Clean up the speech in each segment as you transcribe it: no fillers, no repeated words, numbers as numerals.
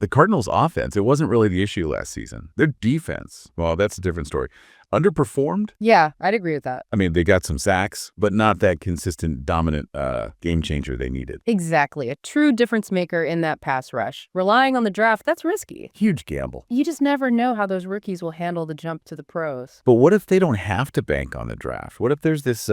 The Cardinals' offense, it wasn't really the issue last season. Their defense, well, that's a different story. Underperformed? Yeah, I'd agree with that. I mean, they got some sacks, but not that consistent, dominant game changer they needed. Exactly. A true difference maker in that pass rush. Relying on the draft, that's risky. Huge gamble. You just never know how those rookies will handle the jump to the pros. But what if they don't have to bank on the draft? What if there's this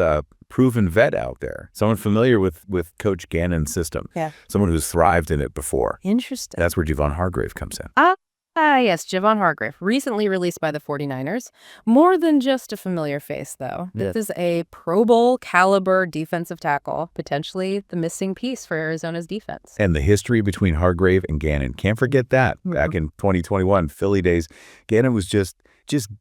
proven vet out there, someone familiar with Coach Gannon's system, someone who's thrived in it before? Interesting. That's where Javon Hargrave comes in. Yes, Javon Hargrave, recently released by the 49ers. More than just a familiar face, though. This is a Pro Bowl caliber defensive tackle, potentially the missing piece for Arizona's defense. And the history between Hargrave and Gannon, can't forget that. Back in 2021, Philly days, Gannon was just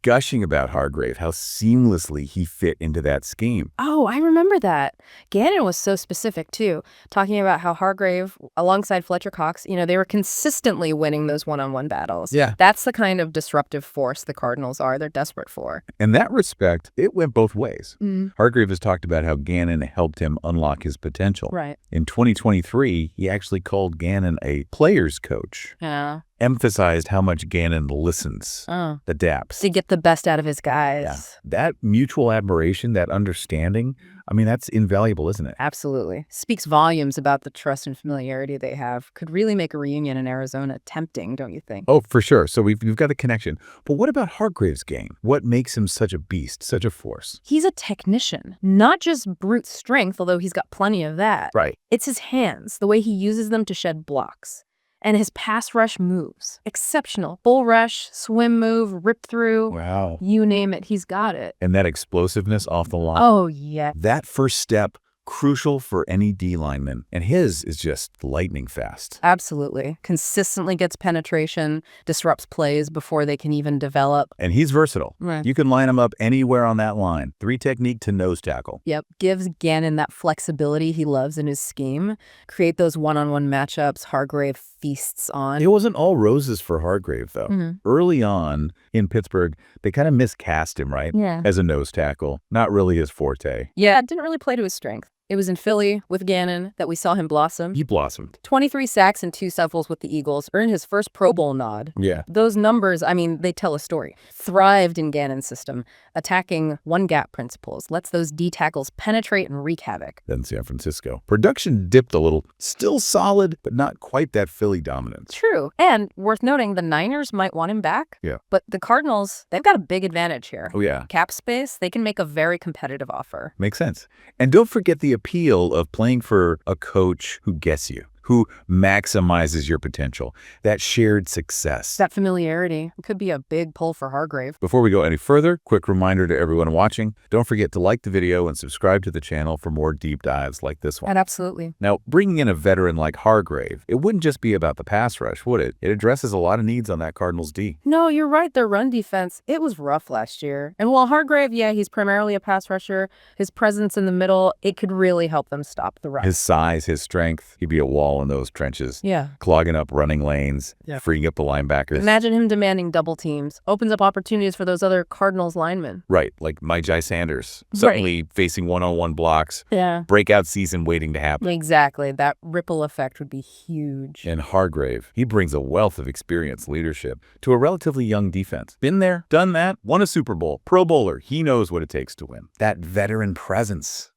gushing about Hargrave, how seamlessly he fit into that scheme. Oh, I remember that. Gannon was so specific, too, talking about how Hargrave, alongside Fletcher Cox, they were consistently winning those one-on-one battles. Yeah. That's the kind of disruptive force the Cardinals are. They're desperate for. In that respect, it went both ways. Hargrave has talked about how Gannon helped him unlock his potential. Right. In 2023, he actually called Gannon a player's coach. Yeah. Emphasized how much Gannon listens, adapts. To get the best out of his guys. Yeah. That mutual admiration, that understanding, I mean, that's invaluable, isn't it? Absolutely. Speaks volumes about the trust and familiarity they have. Could really make a reunion in Arizona tempting, don't you think? Oh, for sure. So we've got the connection. But what about Hargrave's game? What makes him such a beast, such a force? He's a technician, not just brute strength, although he's got plenty of that. Right. It's his hands, the way he uses them to shed blocks. And his pass rush moves. Exceptional. Bull rush, swim move, rip through. Wow. You name it, he's got it. And that explosiveness off the line. Oh, yeah. That first step, crucial for any D lineman. And his is just lightning fast. Absolutely. Consistently gets penetration, disrupts plays before they can even develop. And he's versatile. Right. You can line him up anywhere on that line. 3 technique to nose tackle. Yep. Gives Gannon that flexibility he loves in his scheme. Create those one-on-one matchups Hargrave feasts on. It wasn't all roses for Hargrave, though. Early on in Pittsburgh, they kind of miscast him, right? Yeah. As a nose tackle. Not really his forte. Yeah, it didn't really play to his strength. It was in Philly with Gannon that we saw him blossom. He blossomed. 23 sacks and 2 shuffles with the Eagles, earned his first Pro Bowl nod. Yeah. Those numbers, I mean, they tell a story. Thrived in Gannon's system, attacking one-gap principles, lets those D tackles penetrate and wreak havoc. Then San Francisco. Production dipped a little. Still solid, but not quite that Philly dominance. True. And worth noting, the Niners might want him back. Yeah. But the Cardinals, they've got a big advantage here. Oh, yeah. Cap space, they can make a very competitive offer. Makes sense. And don't forget the appeal of playing for a coach who gets you, who maximizes your potential, that shared success. That familiarity could be a big pull for Hargrave. Before we go any further, quick reminder to everyone watching, don't forget to like the video and subscribe to the channel for more deep dives like this one. And absolutely. Now, bringing in a veteran like Hargrave, it wouldn't just be about the pass rush, would it? It addresses a lot of needs on that Cardinals D. No, you're right. Their run defense, it was rough last year. And while Hargrave, yeah, he's primarily a pass rusher, his presence in the middle, it could really help them stop the run. His size, his strength, he'd be a wall in those trenches. Yeah. Clogging up running lanes, freeing up the linebackers. Imagine him demanding double teams. Opens up opportunities for those other Cardinals linemen. Right, like Myjai Sanders. Suddenly facing one-on-one blocks. Yeah. Breakout season waiting to happen. Exactly. That ripple effect would be huge. And Hargrave, he brings a wealth of experience, leadership to a relatively young defense. Been there, done that, won a Super Bowl, Pro Bowler. He knows what it takes to win. That veteran presence.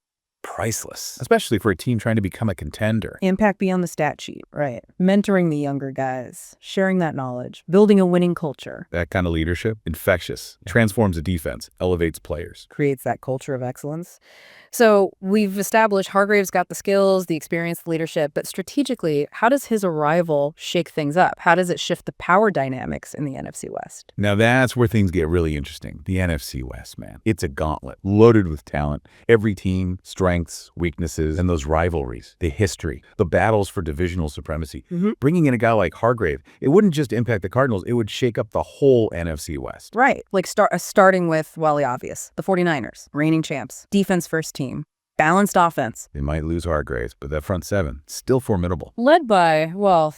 Priceless, especially for a team trying to become a contender. Impact beyond the stat sheet, right. Mentoring the younger guys, sharing that knowledge, building a winning culture. That kind of leadership, infectious, transforms a defense, elevates players. Creates that culture of excellence. So we've established Hargrave's got the skills, the experience, the leadership, but strategically, how does his arrival shake things up? How does it shift the power dynamics in the NFC West? Now that's where things get really interesting. The NFC West, man. It's a gauntlet, loaded with talent. Every team, strengths, weaknesses, and those rivalries, the history, the battles for divisional supremacy. Bringing in a guy like Hargrave, it wouldn't just impact the Cardinals, it would shake up the whole NFC West. Right. Like starting with, well, the obvious, the 49ers, reigning champs, defense first team, balanced offense. They might lose Hargrave, but that front seven, still formidable. Led by, well,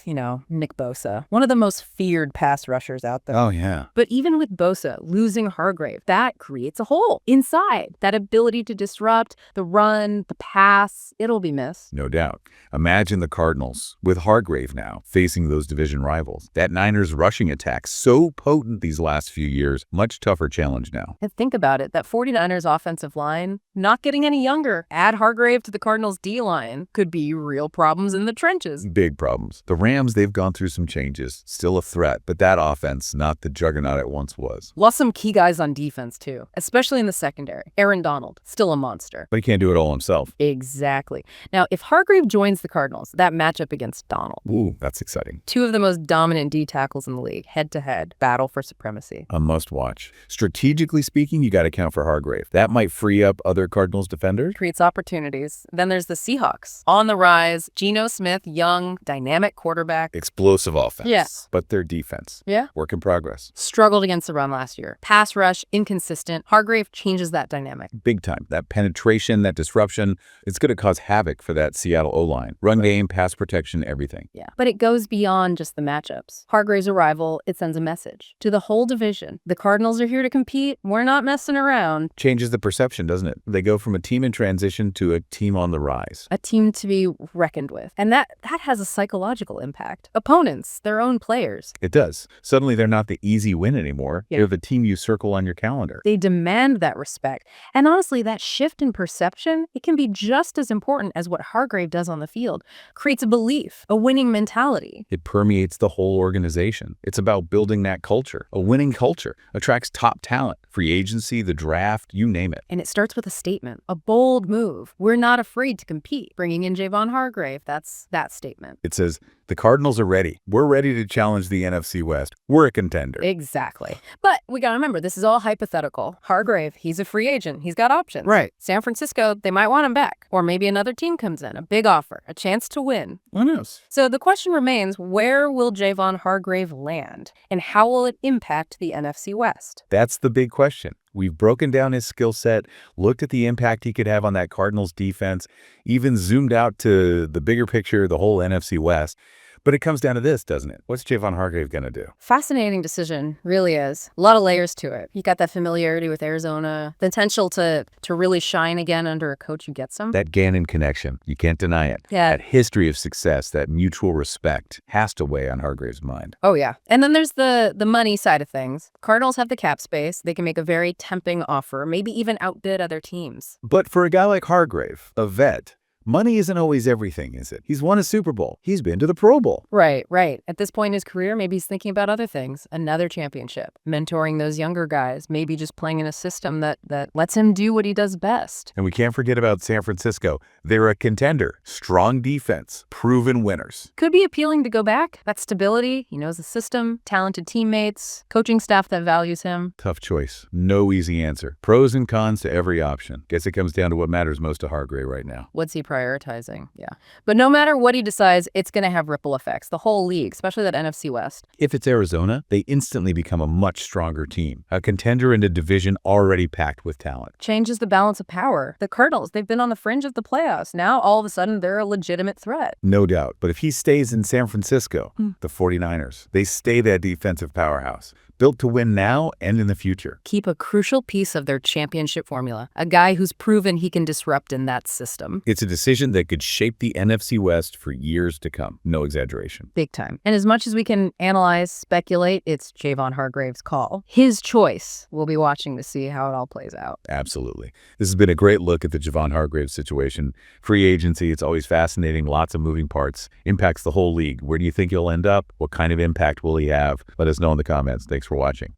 Nick Bosa, one of the most feared pass rushers out there. Oh, yeah. But even with Bosa losing Hargrave, that creates a hole inside. That ability to disrupt the run, the pass, it'll be missed. No doubt. Imagine the Cardinals with Hargrave now facing those division rivals. That Niners rushing attack, so potent these last few years, much tougher challenge now. And think about it, that 49ers offensive line, not getting any younger. Add Hargrave to the Cardinals D-line, could be real problems in the trenches. Big problems. The Rams, they've gone through some changes. Still a threat, but that offense, not the juggernaut it once was. Lost some key guys on defense, too, especially in the secondary. Aaron Donald, still a monster. But he can't do it all himself. Exactly. Now, if Hargrave joins the Cardinals, that matchup against Donald. Ooh, that's exciting. Two of the most dominant D tackles in the league, head-to-head, battle for supremacy. A must-watch. Strategically speaking, you got to count for Hargrave. That might free up other Cardinals defenders. Creates opportunities. Then there's the Seahawks. On the rise, Geno Smith, young, dynamic quarterback. Explosive offense. Yes. But their defense. Yeah. Work in progress. Struggled against the run last year. Pass rush, inconsistent. Hargrave changes that dynamic. Big time. That penetration, that disruption, it's going to cause havoc for that Seattle O-line. Run game, pass protection, everything. Yeah. But it goes beyond just the matchups. Hargrave's arrival, it sends a message to the whole division. The Cardinals are here to compete. We're not messing around. Changes the perception, doesn't it? They go from a team in transition to a team on the rise. A team to be reckoned with. And that has a psychological impact. Opponents, their own players. It does. Suddenly they're not the easy win anymore. Yeah. They're the team you circle on your calendar. They demand that respect. And honestly, that shift in perception, it can be just as important as what Hargrave does on the field. Creates a belief, a winning mentality. It permeates the whole organization. It's about building that culture. A winning culture attracts top talent, free agency, the draft, you name it. And it starts with a statement, a bold move. We're not afraid to compete. Bringing in Javon Hargrave, that's that statement. It says, the Cardinals are ready. We're ready to challenge the NFC West. We're a contender. Exactly. But we got to remember, this is all hypothetical. Hargrave, he's a free agent. He's got options. Right. San Francisco, they might want him back. Or maybe another team comes in, a big offer, a chance to win. Who knows? So the question remains, where will Javon Hargrave land? And how will it impact the NFC West? That's the big question. We've broken down his skill set, looked at the impact he could have on that Cardinals defense, even zoomed out to the bigger picture, the whole NFC West. But it comes down to this, doesn't it? What's Javon Hargrave going to do? Fascinating decision, really is. A lot of layers to it. You got that familiarity with Arizona, the potential to really shine again under a coach who gets him. That Gannon connection, you can't deny it. Yeah. That history of success, that mutual respect has to weigh on Hargrave's mind. Oh, yeah. And then there's the money side of things. Cardinals have the cap space. They can make a very tempting offer, maybe even outbid other teams. But for a guy like Hargrave, a vet, money isn't always everything, is it? He's won a Super Bowl. He's been to the Pro Bowl. Right. At this point in his career, maybe he's thinking about other things. Another championship, mentoring those younger guys, maybe just playing in a system that lets him do what he does best. And we can't forget about San Francisco. They're a contender, strong defense, proven winners. Could be appealing to go back. That stability, he knows the system, talented teammates, coaching staff that values him. Tough choice. No easy answer. Pros and cons to every option. Guess it comes down to what matters most to Hargrave right now. What's he prioritizing? Yeah. But no matter what he decides, it's going to have ripple effects. The whole league, especially that NFC West. If it's Arizona, they instantly become a much stronger team. A contender in a division already packed with talent. Changes the balance of power. The Cardinals, they've been on the fringe of the playoffs. Now, all of a sudden, they're a legitimate threat. No doubt. But if he stays in San Francisco, the 49ers, they stay that defensive powerhouse. Built to win now and in the future. Keep a crucial piece of their championship formula. A guy who's proven he can disrupt in that system. It's a decision that could shape the NFC West for years to come. No exaggeration. Big time. And as much as we can analyze, speculate, it's Javon Hargrave's call. His choice. We'll be watching to see how it all plays out. Absolutely. This has been a great look at the Javon Hargrave situation. Free agency, it's always fascinating. Lots of moving parts. Impacts the whole league. Where do you think he'll end up? What kind of impact will he have? Let us know in the comments. Thanks for watching.